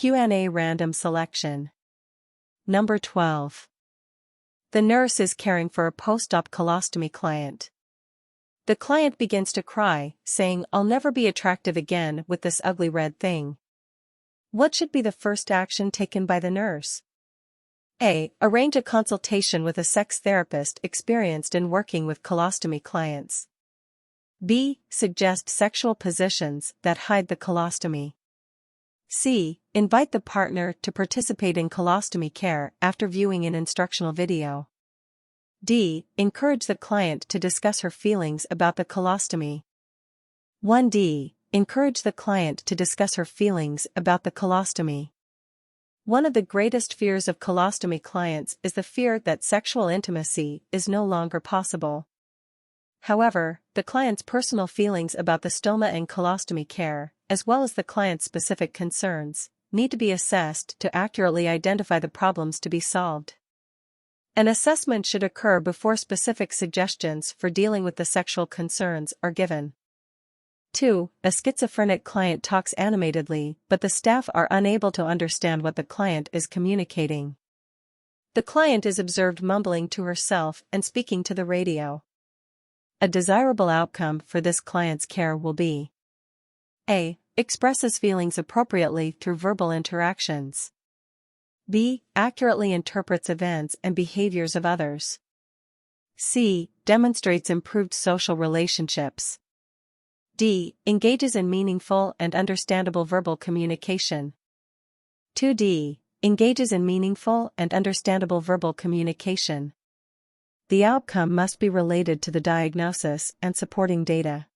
Q&A random selection. Number 12. The nurse is caring for a post-op colostomy client. The client begins to cry, saying, "I'll never be attractive again with this ugly red thing." What should be the first action taken by the nurse? A. Arrange a consultation with a sex therapist experienced in working with colostomy clients. B. Suggest sexual positions that hide the colostomy. C. Invite the partner to participate in colostomy care after viewing an instructional video. D. Encourage the client to discuss her feelings about the colostomy. 1D. Encourage the client to discuss her feelings about the colostomy. One of the greatest fears of colostomy clients is the fear that sexual intimacy is no longer possible. However, the client's personal feelings about the stoma and colostomy care, as well as the client's specific concerns, need to be assessed to accurately identify the problems to be solved. An assessment should occur before specific suggestions for dealing with the sexual concerns are given. 2. A schizophrenic client talks animatedly, but the staff are unable to understand what the client is communicating. The client is observed mumbling to herself and speaking to the radio. A desirable outcome for this client's care will be: A. Expresses feelings appropriately through verbal interactions. B. Accurately interprets events and behaviors of others. C. Demonstrates improved social relationships. D. Engages in meaningful and understandable verbal communication. 2D. Engages in meaningful and understandable verbal communication. The outcome must be related to the diagnosis and supporting data.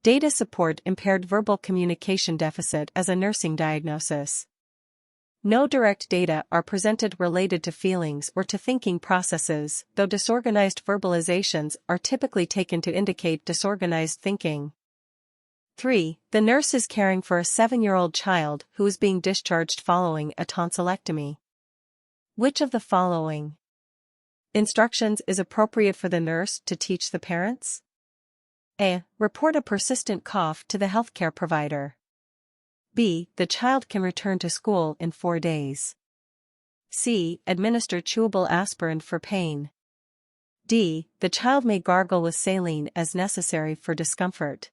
Data support impaired verbal communication deficit as a nursing diagnosis. No direct data are presented related to feelings or to thinking processes, though disorganized verbalizations are typically taken to indicate disorganized thinking. 3. The nurse is caring for a 7-year-old child who is being discharged following a tonsillectomy. Which of the following instructions is appropriate for the nurse to teach the parents? A. Report a persistent cough to the healthcare provider. B. The child can return to school in 4 days. C. Administer chewable aspirin for pain. D. The child may gargle with saline as necessary for discomfort.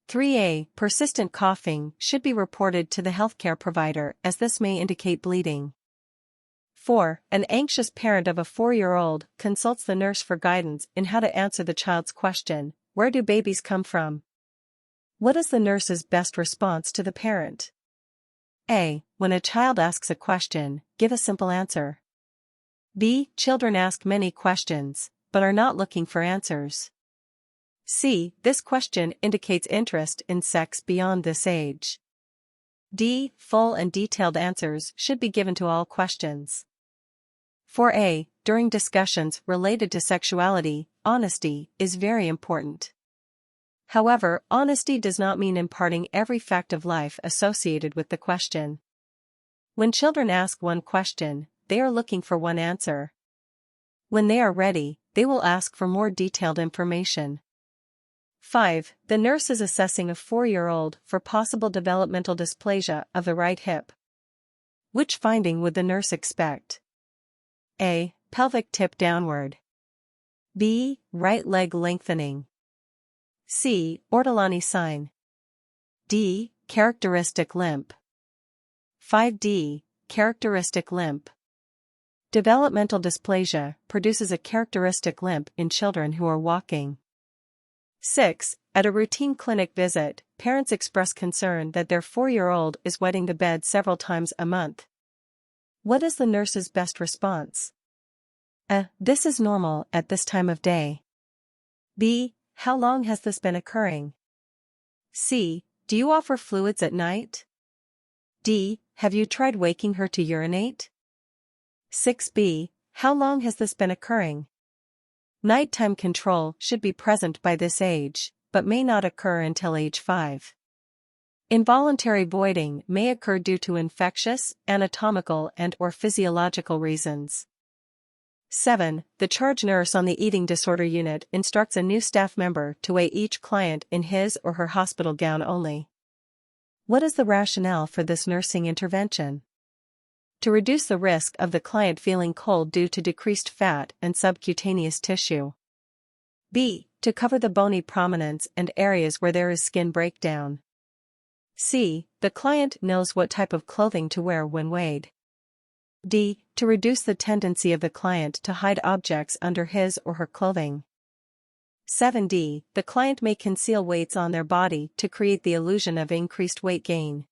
3A. Persistent coughing should be reported to the healthcare provider as this may indicate bleeding. 4. An anxious parent of a 4-year-old consults the nurse for guidance in how to answer the child's question, "Where do babies come from?" What is the nurse's best response to the parent? A. When a child asks a question, give a simple answer. B. Children ask many questions, but are not looking for answers. C. This question indicates interest in sex beyond this age. D. Full and detailed answers should be given to all questions. 4A. During discussions related to sexuality, honesty is very important. However, honesty does not mean imparting every fact of life associated with the question. When children ask one question, they are looking for one answer. When they are ready, they will ask for more detailed information. 5. The nurse is assessing a 4-year-old for possible developmental dysplasia of the right hip. Which finding would the nurse expect? A. Pelvic tip downward. B. Right leg lengthening. C. Ortolani sign. D. Characteristic limp. 5D. Characteristic limp. Developmental dysplasia produces a characteristic limp in children who are walking. 6. At a routine clinic visit, parents express concern that their 4-year-old is wetting the bed several times a month. What is the nurse's best response? A. This is normal at this time of day. B. How long has this been occurring? C. Do you offer fluids at night? D. Have you tried waking her to urinate? 6B. How long has this been occurring? Nighttime control should be present by this age, but may not occur until age 5. Involuntary voiding may occur due to infectious, anatomical and/or physiological reasons. 7. The charge nurse on the eating disorder unit instructs a new staff member to weigh each client in his or her hospital gown only. What is the rationale for this nursing intervention? To reduce the risk of the client feeling cold due to decreased fat and subcutaneous tissue. B. To cover the bony prominence and areas where there is skin breakdown. C. The client knows what type of clothing to wear when weighed. D. To reduce the tendency of the client to hide objects under his or her clothing. 7D. The client may conceal weights on their body to create the illusion of increased weight gain.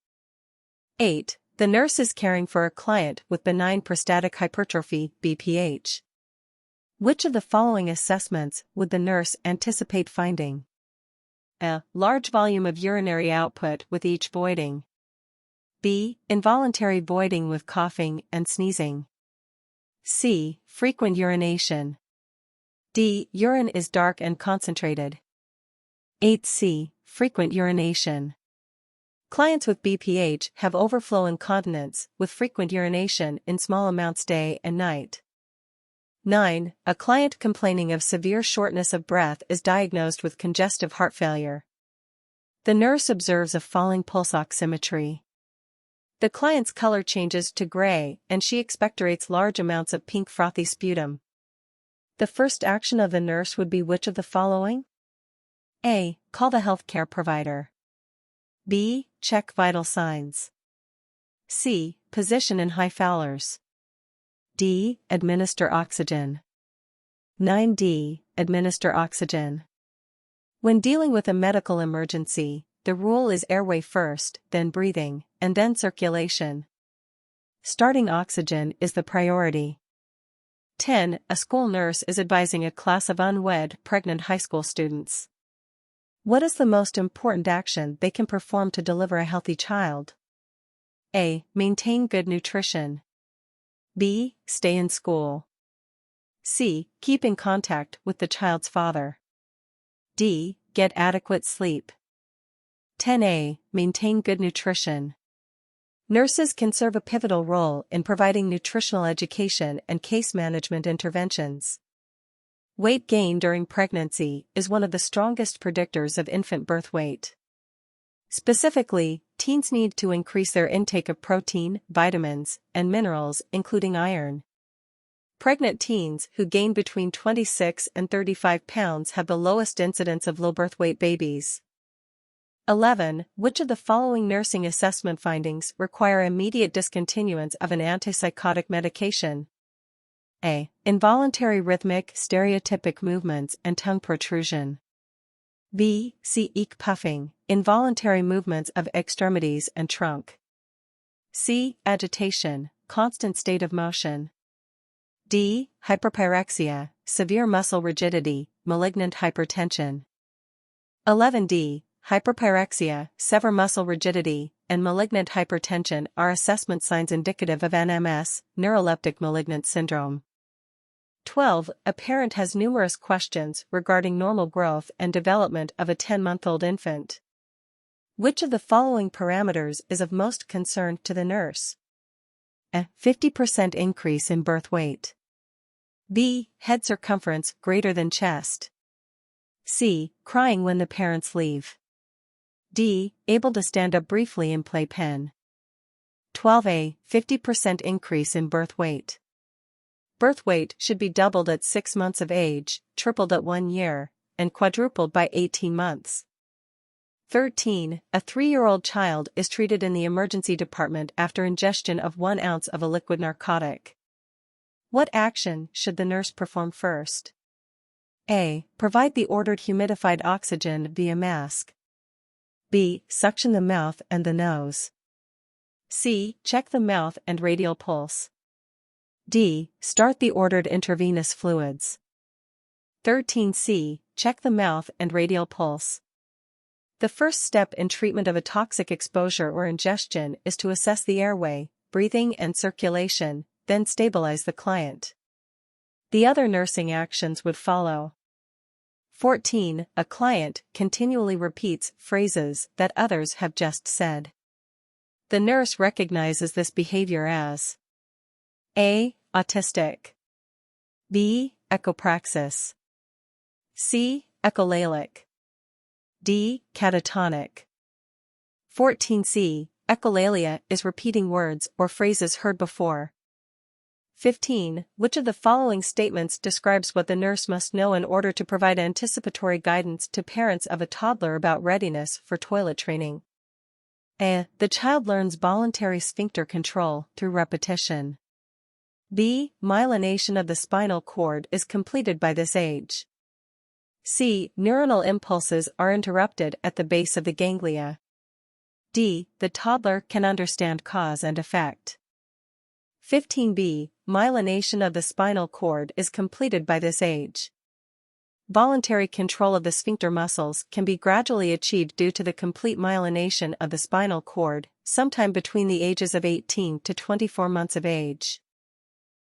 8. The nurse is caring for a client with benign prostatic hypertrophy, BPH. Which of the following assessments would the nurse anticipate finding? A. Large volume of urinary output with each voiding. B. Involuntary voiding with coughing and sneezing. C. Frequent urination. D. Urine is dark and concentrated. 8C. Frequent urination. Clients with BPH have overflow incontinence with frequent urination in small amounts day and night. 9. A client complaining of severe shortness of breath is diagnosed with congestive heart failure. The nurse observes a falling pulse oximetry. The client's color changes to gray and she expectorates large amounts of pink frothy sputum. The first action of the nurse would be which of the following? A. Call the healthcare provider. B. Check vital signs. C. Position in high Fowlers. D. Administer oxygen. 9D. Administer oxygen. When dealing with a medical emergency, the rule is airway first, then breathing, and then circulation. Starting oxygen is the priority. 10. A school nurse is advising a class of unwed, pregnant high school students. What is the most important action they can perform to deliver a healthy child? A. Maintain good nutrition. B. Stay in school. C. Keep in contact with the child's father. D. Get adequate sleep. 10A. Maintain good nutrition. Nurses can serve a pivotal role in providing nutritional education and case management interventions. Weight gain during pregnancy is one of the strongest predictors of infant birth weight. Specifically, teens need to increase their intake of protein, vitamins, and minerals, including iron. Pregnant teens who gain between 26 and 35 pounds have the lowest incidence of low birth weight babies. 11. Which of the following nursing assessment findings require immediate discontinuance of an antipsychotic medication? A. Involuntary rhythmic, stereotypic movements and tongue protrusion. B. Eek puffing, involuntary movements of extremities and trunk. C. Agitation, constant state of motion. D. Hyperpyrexia, severe muscle rigidity, malignant hypertension. 11D. Hyperpyrexia, severe muscle rigidity, and malignant hypertension are assessment signs indicative of NMS, neuroleptic malignant syndrome. 12. A parent has numerous questions regarding normal growth and development of a 10-month-old infant. Which of the following parameters is of most concern to the nurse? A. 50% increase in birth weight. B. Head circumference greater than chest. C. Crying when the parents leave. D. Able to stand up briefly in playpen. 12A. 50% increase in birth weight. Birth weight should be doubled at 6 months of age, tripled at 1 year, and quadrupled by 18 months. 13. A 3-year-old child is treated in the emergency department after ingestion of 1 ounce of a liquid narcotic. What action should the nurse perform first? A. Provide the ordered humidified oxygen via mask. B. Suction the mouth and the nose. C. Check the mouth and radial pulse. D. Start the ordered intravenous fluids. 13C. Check the mouth and radial pulse. The first step in treatment of a toxic exposure or ingestion is to assess the airway, breathing and circulation, then stabilize the client. The other nursing actions would follow. 14. A client continually repeats phrases that others have just said. The nurse recognizes this behavior as A. Autistic. B. Echopraxis. C. Echolalic. D. Catatonic. 14c. Echolalia is repeating words or phrases heard before. 15. Which of the following statements describes what the nurse must know in order to provide anticipatory guidance to parents of a toddler about readiness for toilet training? A. The child learns voluntary sphincter control through repetition. B. Myelination of the spinal cord is completed by this age. C. Neuronal impulses are interrupted at the base of the ganglia. D. The toddler can understand cause and effect. 15b. Myelination of the spinal cord is completed by this age. Voluntary control of the sphincter muscles can be gradually achieved due to the complete myelination of the spinal cord, sometime between the ages of 18 to 24 months of age.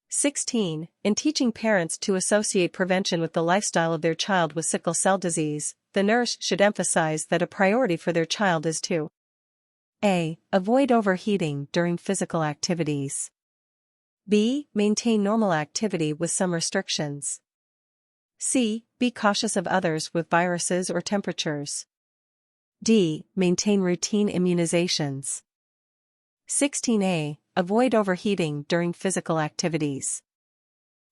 16. In teaching parents to associate prevention with the lifestyle of their child with sickle cell disease, the nurse should emphasize that a priority for their child is to A. Avoid overheating during physical activities. B. Maintain normal activity with some restrictions. C. Be cautious of others with viruses or temperatures. D. Maintain routine immunizations. 16a. Avoid overheating during physical activities.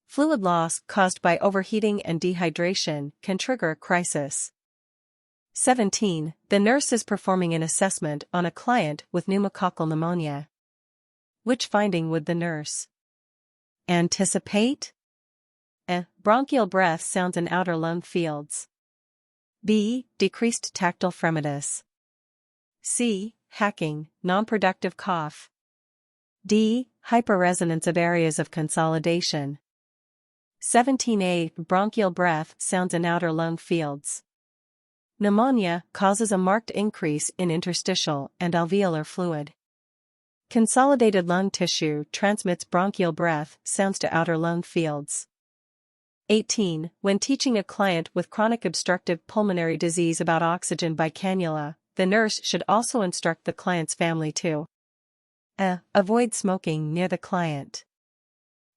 Fluid loss caused by overheating and dehydration can trigger a crisis. 17. The nurse is performing an assessment on a client with pneumococcal pneumonia. Which finding would the nurse anticipate? A. Bronchial breath sounds in outer lung fields. B. Decreased tactile fremitus. C. Hacking, non-productive cough. D. Hyperresonance of areas of consolidation. 17a. Bronchial breath sounds in outer lung fields. Pneumonia causes a marked increase in interstitial and alveolar fluid. Consolidated lung tissue transmits bronchial breath sounds to outer lung fields. 18. When teaching a client with chronic obstructive pulmonary disease about oxygen by cannula, the nurse should also instruct the client's family to A. Avoid smoking near the client.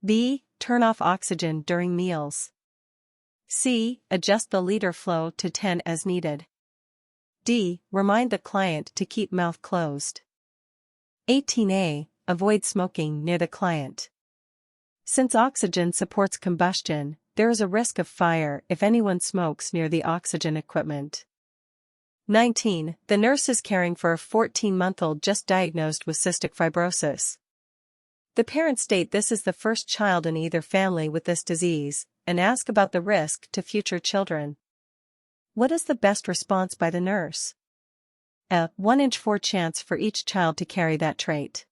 B. Turn off oxygen during meals. C. Adjust the liter flow to 10 as needed. D. Remind the client to keep mouth closed. 18a. Avoid smoking near the client. Since oxygen supports combustion, there is a risk of fire if anyone smokes near the oxygen equipment. 19. The nurse is caring for a 14-month-old just diagnosed with cystic fibrosis. The parents state this is the first child in either family with this disease, and ask about the risk to future children. What is the best response by the nurse? A. 1 in 4 chance for each child to carry that trait.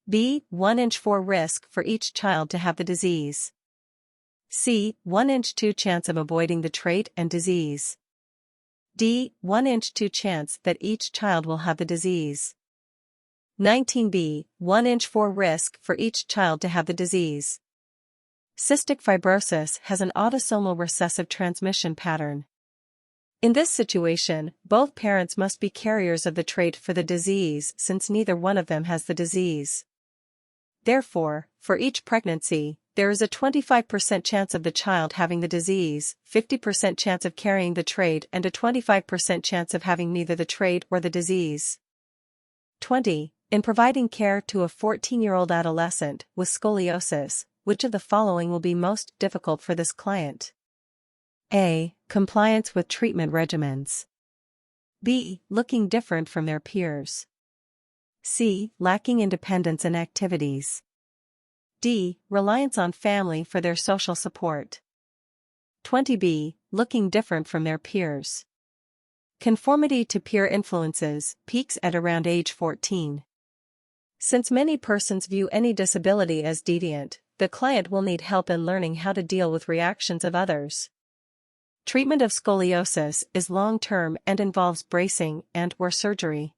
B. 1 in 4 risk for each child to have the disease. C. 1 in 2 chance of avoiding the trait and disease. D. 1 in 2 chance that each child will have the disease. 19b. 1 in 4 risk for each child to have the disease. Cystic fibrosis has an autosomal recessive transmission pattern. In this situation, both parents must be carriers of the trait for the disease since neither one of them has the disease. Therefore, for each pregnancy, there is a 25% chance of the child having the disease, 50% chance of carrying the trait, and a 25% chance of having neither the trait or the disease. 20. In providing care to a 14-year-old adolescent with scoliosis, which of the following will be most difficult for this client? A. Compliance with treatment regimens. B. Looking different from their peers. C. Lacking independence in activities. D. Reliance on family for their social support. 20b. Looking different from their peers. Conformity to peer influences peaks at around age 14. Since many persons view any disability as deviant, the client will need help in learning how to deal with reactions of others. Treatment of scoliosis is long-term and involves bracing and/or surgery.